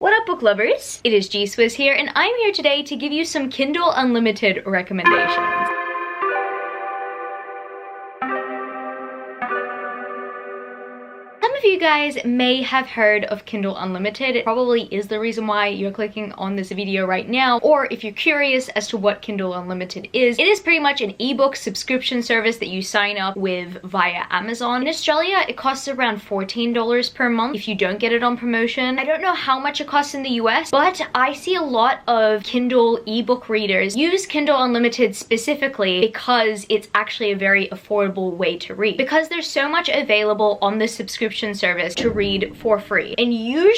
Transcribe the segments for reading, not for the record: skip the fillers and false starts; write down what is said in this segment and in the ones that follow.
What up, book lovers? It is G-Swizz here, and I'm here today to give you some Kindle Unlimited recommendations. Some of you guys may have heard of Kindle Unlimited. It probably is the reason why you're clicking on this video right now, or if you're curious as to what Kindle Unlimited is, it is pretty much an ebook subscription service that you sign up with via Amazon. In Australia, it costs around $14 per month if you don't get it on promotion. I don't know how much it costs in the US, but I see a lot of Kindle ebook readers use Kindle Unlimited specifically because it's actually a very affordable way to read. Because there's so much available on the subscription service to read for free, and usually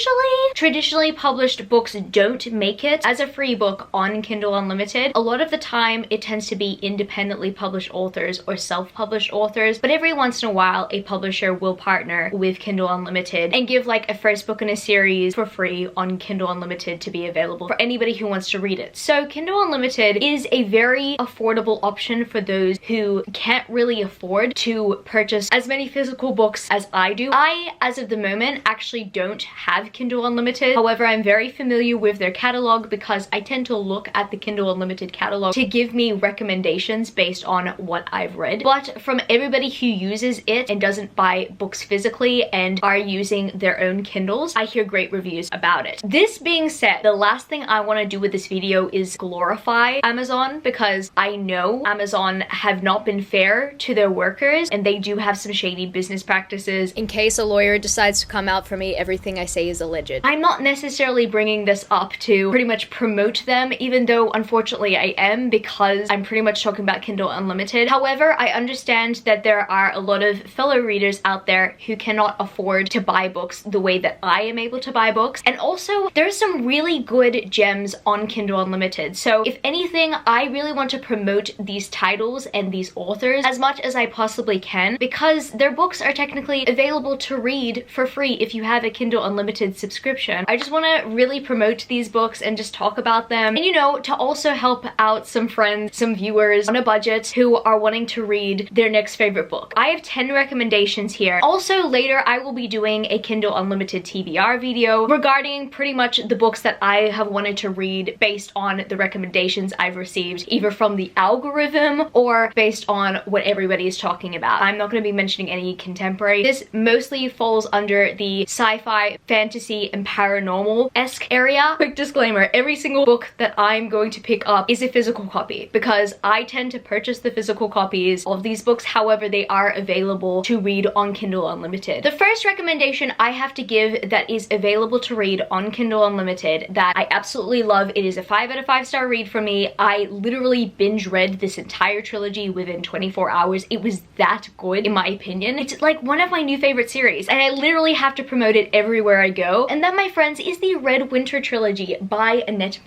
traditionally published books don't make it as a free book on Kindle Unlimited. A lot of the time it tends to be independently published authors or self-published authors, but every once in a while a publisher will partner with Kindle Unlimited and give like a first book in a series for free on Kindle Unlimited to be available for anybody who wants to read it. So Kindle Unlimited is a very affordable option for those who can't really afford to purchase as many physical books as I do. I, as of the moment, actually don't have Kindle Unlimited. However, I'm very familiar with their catalog because I tend to look at the Kindle Unlimited catalog to give me recommendations based on what I've read. But from everybody who uses it and doesn't buy books physically and are using their own Kindles, I hear great reviews about it. This being said, the last thing I want to do with this video is glorify Amazon, because I know Amazon have not been fair to their workers and they do have some shady business practices. In case a lawyer decides to come out for me, everything I say is alleged. I'm not necessarily bringing this up to pretty much promote them, even though unfortunately I am, because I'm pretty much talking about Kindle Unlimited. However, I understand that there are a lot of fellow readers out there who cannot afford to buy books the way that I am able to buy books, and also there's some really good gems on Kindle Unlimited. So if anything, I really want to promote these titles and these authors as much as I possibly can, because their books are technically available to read for free if you have a Kindle Unlimited subscription. I just want to really promote these books and just talk about them, and you know, to also help out some friends, some viewers on a budget who are wanting to read their next favorite book. I have 10 recommendations here. Also later I will be doing a Kindle Unlimited TBR video regarding pretty much the books that I have wanted to read based on the recommendations I've received, either from the algorithm or based on what everybody is talking about. I'm not going to be mentioning any contemporary. This mostly falls under the sci-fi, fantasy, and paranormal-esque area. Quick disclaimer, every single book that I'm going to pick up is a physical copy because I tend to purchase the physical copies of these books. However, they are available to read on Kindle Unlimited. The first recommendation I have to give that is available to read on Kindle Unlimited that I absolutely love, it is a 5 out of 5 star read for me. I literally binge read this entire trilogy within 24 hours. It was that good in my opinion. It's like one of my new favorite series, and I literally have to promote it everywhere I go. And that, my friends, is the Red Winter Trilogy by Annette.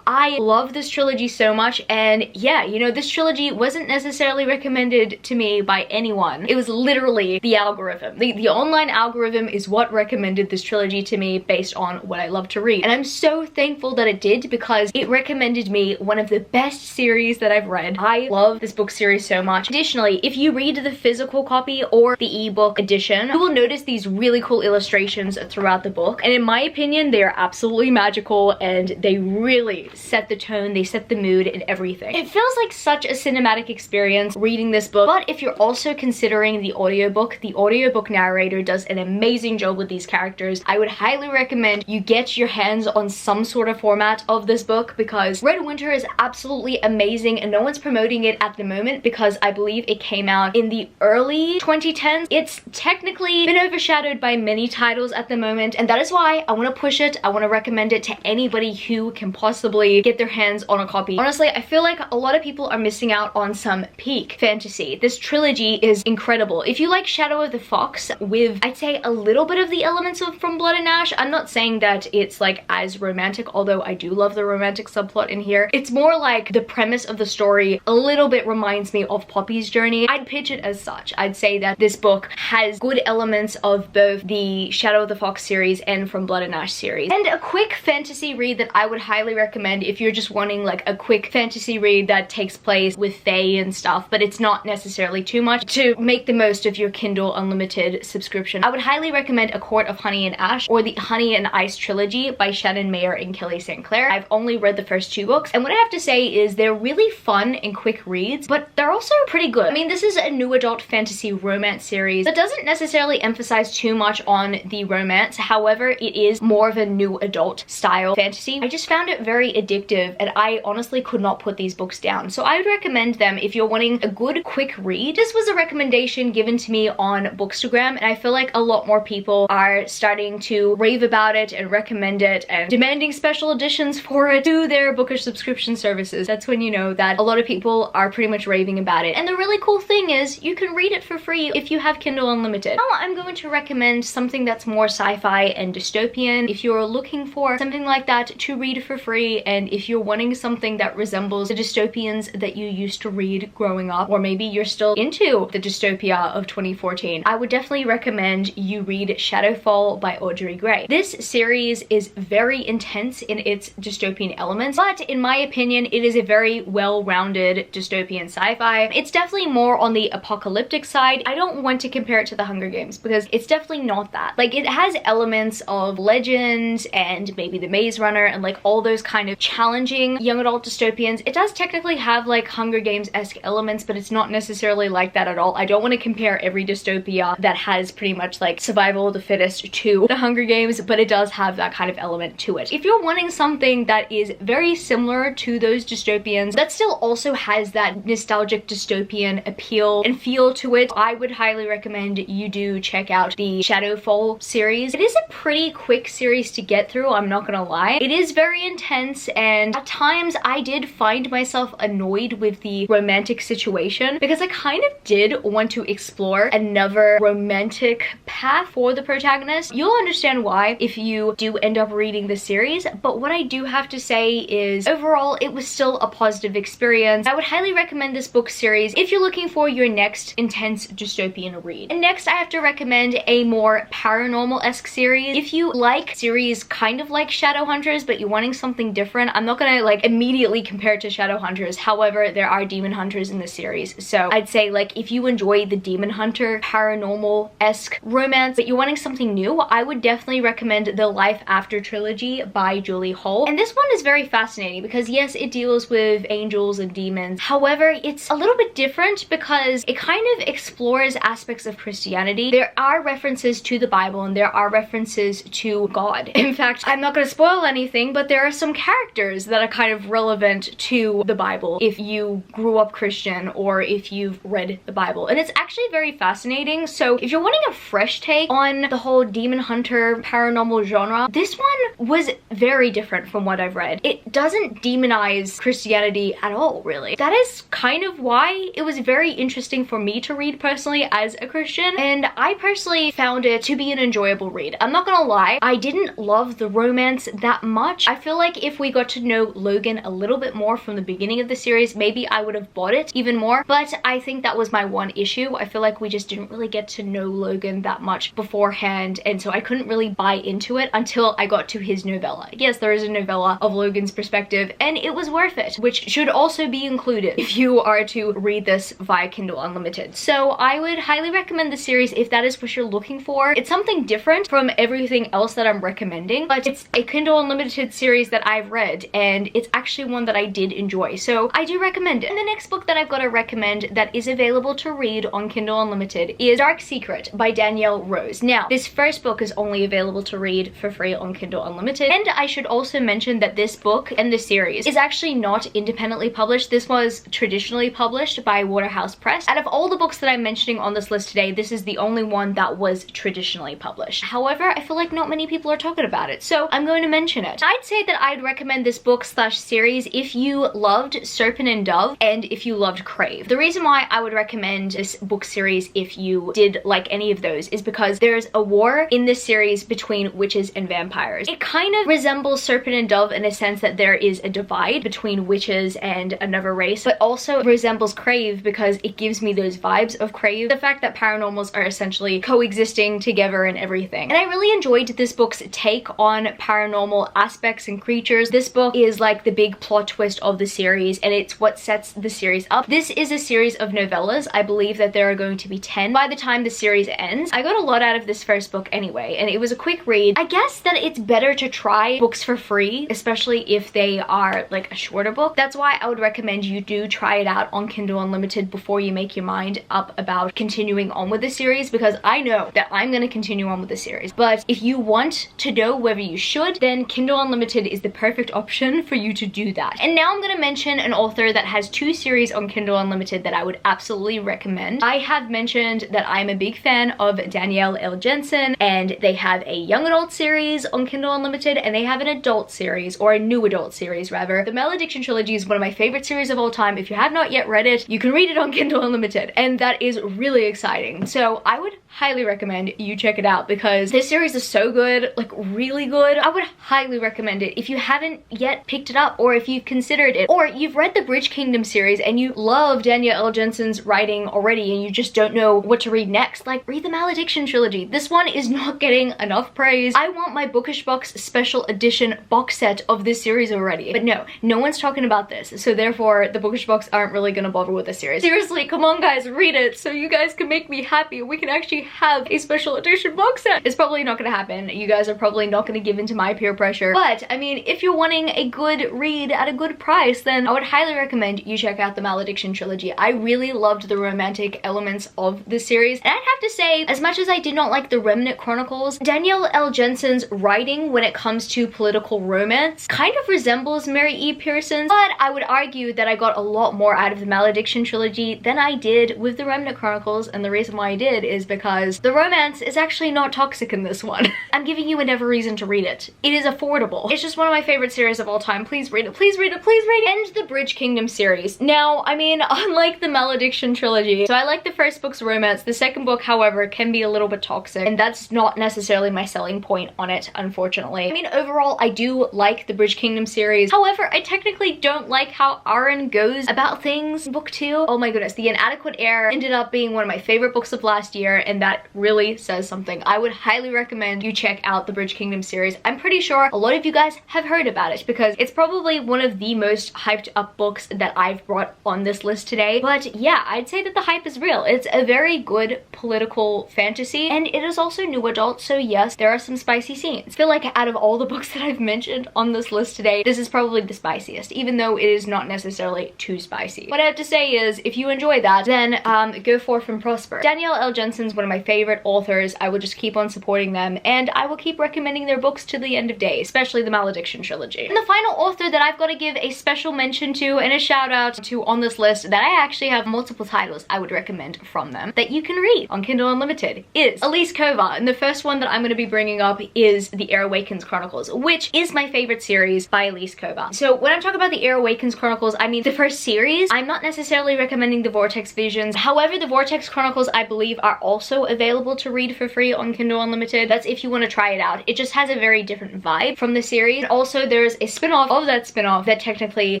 I love this trilogy so much, and yeah, you know, this trilogy wasn't necessarily recommended to me by anyone. It was literally the algorithm. The online algorithm is what recommended this trilogy to me based on what I love to read. And I'm so thankful that it did, because it recommended me one of the best series that I've read. I love this book series so much. Additionally, if you read the physical copy or the ebook edition, you will notice these really cool illustrations throughout the book, and in my opinion they are absolutely magical and they really set the tone, they set the mood and everything. It feels like such a cinematic experience reading this book. But if you're also considering the audiobook narrator does an amazing job with these characters. I would highly recommend you get your hands on some sort of format of this book, because Red Winter is absolutely amazing and no one's promoting it at the moment because I believe it came out in the early 2010s. It's technically been overshadowed by many titles at the moment, and that is why I want to push it. I want to recommend it to anybody who can possibly get their hands on a copy. Honestly, I feel like a lot of people are missing out on some peak fantasy. This trilogy is incredible. If you like Shadow of the Fox with, I'd say, a little bit of the elements of From Blood and Ash, I'm not saying that it's like as romantic, although I do love the romantic subplot in here. It's more like the premise of the story a little bit reminds me of Poppy's Journey. I'd pitch it as such. I'd say that this book has good elements of both the Shadow of the Fox series and From Blood and Ash series. And a quick fantasy read that I would highly recommend if you're just wanting like a quick fantasy read that takes place with fae and stuff, but it's not necessarily too much to make the most of your Kindle Unlimited subscription. I would highly recommend A Court of Honey and Ash or the Honey and Ice Trilogy by Shannon Mayer and Kelly St. Clair. I've only read the first 2 books, and what I have to say is they're really fun and quick reads, but they're also pretty good. I mean, this is a new adult fantasy romance series that doesn't necessarily emphasize too much on the romance. However, it is more of a new adult style fantasy. I just found it very addictive, and I honestly could not put these books down. So I would recommend them if you're wanting a good quick read. This was a recommendation given to me on Bookstagram, and I feel like a lot more people are starting to rave about it and recommend it and demanding special editions for it to their bookish subscription services. That's when you know that a lot of people are pretty much raving about it. And the really cool thing is you can read it for free if you have Kindle Unlimited. Now I'm going to recommend something that's more sci-fi and dystopian if you're looking for something like that to read for free, and if you're wanting something that resembles the dystopians that you used to read growing up, or maybe you're still into the dystopia of 2014, I would definitely recommend you read Shadowfall by Audrey. This series is very intense in its dystopian elements, but in my opinion it is a very well-rounded dystopian sci-fi. It's definitely more on the apocalyptic side. I don't want to compare it to the Hunger Games because it's definitely not that. Like, it has elements of legend and maybe the Maze Runner and like all those kind of challenging young adult dystopians. It does technically have like Hunger Games-esque elements, but it's not necessarily like that at all. I don't want to compare every dystopia that has pretty much like survival of the fittest to the Hunger Games, but it does have that kind of element to it. If you're wanting something that is very similar to those dystopians that still also has that nostalgic dystopian appeal and feel to it, I would highly recommend you do check out the Shadowfall series. It is a pretty quick series to get through, I'm not gonna lie. It is very intense, and at times I did find myself annoyed with the romantic situation because I kind of did want to explore another romantic path for the protagonist. You'll understand why if you do end up reading the series, but what I do have to say is overall it was still a positive experience. I would highly recommend this book series if you're looking for your next intense dystopian read. And next I have to recommend a more paranormal-esque series. If you like series kind of like Shadowhunters but you're wanting something different, I'm not gonna like immediately compare it to Shadowhunters, however there are demon hunters in the series, so I'd say like if you enjoy the demon hunter paranormal-esque romance but you're wanting something new, I would definitely recommend the Life After Trilogy by Julie Hull. And this one is very fascinating because yes, it deals with angels and demons, however it's a little bit different because it kind of explores aspects of Christianity. There are references to the Bible and there are references to God. In fact, I'm not going to spoil anything, but there are some characters that are kind of relevant to the Bible if you grew up Christian or if you've read the Bible, and it's actually very fascinating. So if you're wanting a fresh take on the whole demon hunter paranormal genre, this one was very different from what I've read. It doesn't demonize Christianity at all, really. That is kind of why it was very interesting for me to read personally as a Christian, and I personally found it to be an enjoyable read. I'm not gonna lie, I didn't love the romance that much. I feel like if we got to know Logan a little bit more from the beginning of the series, maybe I would have bought it even more, but I think that was my one issue. I feel like we just didn't really get to know Logan that much beforehand, and so I couldn't really buy into it until I got to his novella. Yes, there is a novella of Logan's perspective, and it was worth it, which should also be included if you are to read this via Kindle Unlimited. So I would highly recommend the series if that is what you're looking for. It's something different from everything else that I'm recommending, but it's a Kindle Unlimited series that I've read, and it's actually one that I did enjoy, so I do recommend it. And the next book that I've got to recommend that is available to read on Kindle Unlimited is Dark Secret by Danielle Rose. Now, this first book is only available to read for free on Kindle Unlimited, and I should also mention that this book and the series is actually not independently published. This was traditionally published by Waterhouse Press. Out of all the books that I'm mentioning on this list today, this is the only one that was traditionally published. However, I feel like not many people are talking about it, so I'm going to mention it. I'd say that I'd recommend this book slash series if you loved Serpent and Dove and if you loved Crave. The reason why I would recommend this book series if you did like any of those is because there's a war in this series between witches and vampires. It kind of resembles Serpent and Dove in a sense that there is a divide between witches and another race, but also resembles Crave because it gives me those vibes of Crave. The fact that paranormals are essentially coexisting together and everything. And I really enjoyed this book's take on paranormal aspects and creatures. This book is like the big plot twist of the series, and it's what sets the series up. This is a series of novellas. I believe that there are going to be 10 by the time the series ends. I got a lot out of this first book anyway, and it was a quick read. I guess that it's better to try books for free, especially if they are like a shorter book. That's why I would recommend you do try it out on Kindle Unlimited before you make your mind up about continuing on with the series, because I know that I'm going to continue on with the series. But if you want to know whether you should, then Kindle Unlimited is the perfect option for you to do that. And now I'm going to mention an author that has 2 series on Kindle Unlimited that I would absolutely recommend. I have mentioned that I'm a big fan of Danielle L. Jensen, and they have a young adult series on Kindle Unlimited, and they have an adult series, or a new adult series rather. The Malediction Trilogy is one of my favorite series of all time. If you have not yet read it, you can read it on Kindle Unlimited, and that is really exciting. So I would highly recommend you check it out, because this series is so good, like really good. I would highly recommend it if you haven't yet picked it up, or if you've considered it, or you've read the Bridge Kingdom series and you love Danielle L. Jensen's writing already and you just don't know what to read next. Like, read the Malediction Trilogy. This one is not getting enough praise. I want my Bookish Box special edition box set of this series already, but no one's talking about this, so therefore the Bookish Box aren't really gonna bother with this series. Seriously, come on guys, read it so you guys can make me happy. We can actually have a special edition box set. It's probably not gonna happen. You guys are probably not gonna give in to my peer pressure, but I mean, if you're wanting a good read at a good price, then I would highly recommend you check out the Malediction Trilogy. I really loved the romantic elements of the series, and I'd have to say, as much as I did not like the Remnant Chronicles, Danielle L. Jensen's writing when it comes to political romance kind of resembles Mary E. Pearson's, but I would argue that I got a lot more out of the Malediction Trilogy than I did with the Remnant Chronicles, and the reason why I did is because the romance is actually not toxic in this one. I'm giving you another reason to read it. It is affordable. It's just one of my favorite series of all time. Please read it. Please read it. Please read it. And the Bridge Kingdom series. Now, I mean, unlike the Malediction Trilogy, so I like the first book's romance. The second book, however, can be a little bit toxic, and that's not necessarily my selling point on it, unfortunately. I mean, overall, I do like the Bridge Kingdom series. However, I technically don't like how Aaron goes about things in book 2. Oh my goodness, The Inadequate Heir ended up being one of my favorite books of last year, and that really says something. I would highly recommend you check out the Bridge Kingdom series. I'm pretty sure a lot of you guys have heard about it, because it's probably one of the most hyped up books that I've brought on this list today. But yeah, I'd say that the hype is real. It's a very good political fantasy, and it is also new adult, so yes, there are some spicy scenes. I feel like out of all the books that I've mentioned on this list today, this is probably the spiciest, even though it is not necessarily too spicy. What I have to say is, if you enjoy that, then go forth and prosper. Danielle L. Jensen's one of my favorite authors. I will just keep on supporting them, and I will keep recommending their books to the end of days, especially the Malediction Trilogy. And the final author that I've got to give a special mention to and a shout out to on this list, that I actually have multiple titles I would recommend from them that you can read on Kindle Unlimited, is Elise Kova. And the first one that I'm going to be bringing up is the Heir Awakens Chronicles, which is my favorite series by Elise Kova. So when I'm talking about the Heir Awakens Chronicles, I mean the first series. I'm not necessarily recommending the Vortex Visions. However, the Vortex Chronicles, I believe, are also available to read for free on Kindle Unlimited. That's if you want to try it out. It just has a very different vibe from the series. Also, there's a spin-off of that spin-off that technically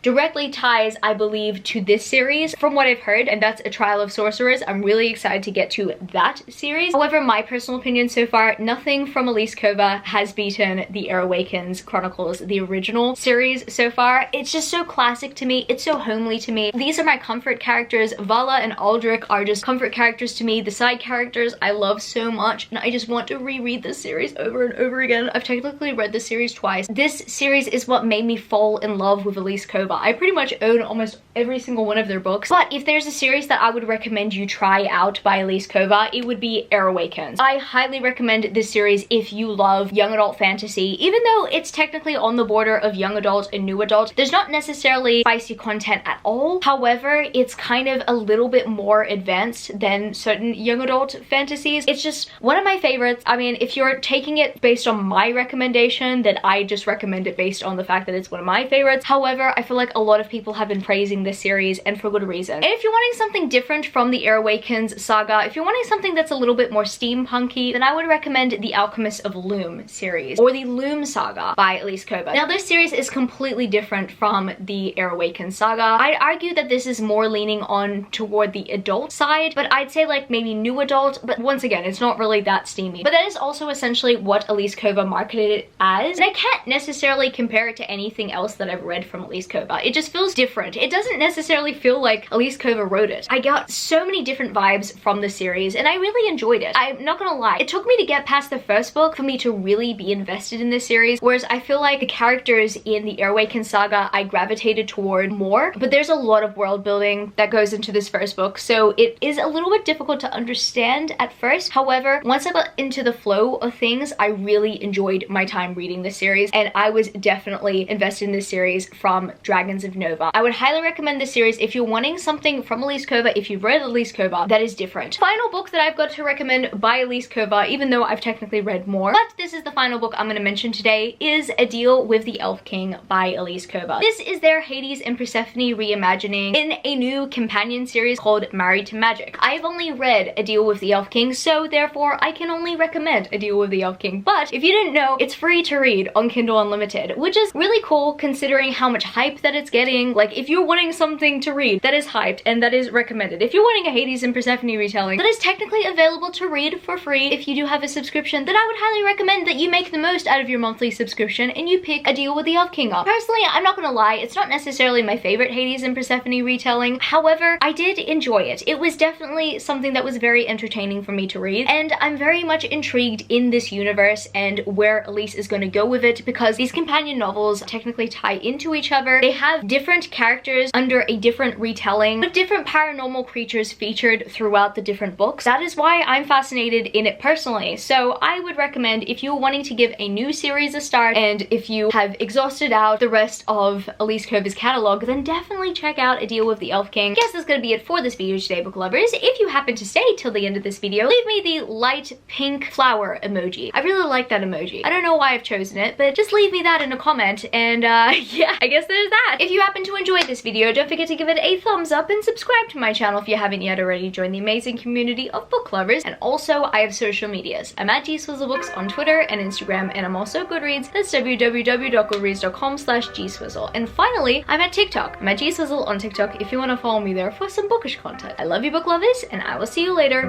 directly ties, I believe, to this series from what I've heard, and that's A Trial of Sorcerers. I'm really excited to get to that series. However, my personal opinion so far, nothing from Elise Kova has beaten the Heir Awakens Chronicles, the original series so far. It's just so classic to me. It's so homely to me. These are my comfort characters. Vala and Aldrich are just comfort characters to me. The side characters I love so much, and I just want to reread this series over and over again. I've technically read the series twice. This series is what made me fall in love with Elise Kova. I pretty much own almost every single one of their books, but if there's a series that I would recommend you try out by Elise Kova, it would be Heir Awakens. I highly recommend this series if you love young adult fantasy. Even though it's technically on the border of young adult and new adult, there's not necessarily spicy content at all. However, it's kind of a little bit more advanced than certain young adult fantasies. It's just one of my favorites. I mean, if you're taking it based on my recommendation, then I just recommend it based on the fact that it's one of my favorites. However, I feel like a lot of people have been praising this series, and for good reason. And if you're wanting something different from the Heir Awakens saga, if you're wanting something that's a little bit more steampunky, then I would recommend the Alchemist of Loom series, or the Loom saga by Elise Kova. Now, this series is completely different from the Heir Awakens saga. I'd argue that this is more leaning on toward the adult side, but I'd say like maybe new adult, but once again, it's not really that steamy. But that is also essentially what Elise Kova marketed it as, and I can't necessarily compare it to anything else that I've read from Elise Kova. It just feels different. It doesn't necessarily feel like Elise Kova wrote it. I got so many different vibes from the series, and I really enjoyed it. I'm not gonna lie, it took me to get past the first book for me to really be invested in this series, whereas I feel like the characters in the Awakens saga I gravitated toward more, but there's a lot of world building that goes into this first book, so it is a little bit difficult to understand at first. However, once I got into the flow of things, I really enjoyed my time reading this series, and I was definitely invested in this series from Dragons of Nova. I would highly recommend this series if you're wanting something from Elise Kova, if you've read Elise Kova, that is different. Final book that I've got to recommend by Elise Kova, even though I've technically read more, but this is the final book I'm going to mention today, is A Deal with the Elf King by Elise Kova. This is their Hades and Persephone reimagining in a new companion series called Married to Magic. I've only read A Deal with the Elf King, so therefore I can only recommend A Deal with the Elf King, but if you didn't know, it's free to read on Kindle Unlimited, which is really cool considering how much hype that it's getting. Like, if you're wanting something to read that is hyped and that is recommended, if you're wanting a Hades and Persephone retelling that is technically available to read for free if you do have a subscription, then I would highly recommend that you make the most out of your monthly subscription and you pick A Deal with the Elf King up. Personally, I'm not gonna lie, it's not necessarily my favorite Hades and Persephone retelling. However, I did enjoy it. It was definitely something that was very entertaining for me to read, and I'm very much intrigued in this universe and where Elise is going to go with it, because these companion novels technically tie into each other. They have different characters under a different retelling with different paranormal creatures featured throughout the different books. That is why I'm fascinated in it personally. So I would recommend, if you're wanting to give a new series a start and if you have exhausted out the rest of Elise Kova's catalog, then definitely check out A Deal with the Elf King. I guess that's going to be it for this video today, book lovers. If you happen to stay till the end of this video, leave me the light pink flower emoji. I really like that emoji. I don't know why I've chosen it, but just leave me that in a comment, and yeah, I guess there's that. If you happen to enjoy this video, don't forget to give it a thumbs up and subscribe to my channel if you haven't yet already. Join the amazing community of book lovers, and also I have social medias. I'm at gswizzlebooks on Twitter and Instagram, and I'm also Goodreads. That's www.goodreads.com/gswizzle. And finally, I'm at TikTok. I'm at gswizzle on TikTok if you want to follow me there for some bookish content. I love you, book lovers, and I will see you later.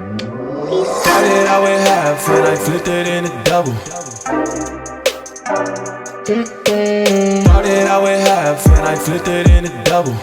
Peace. Started out with half and I flipped it into double. Started out with half and I flipped it into double.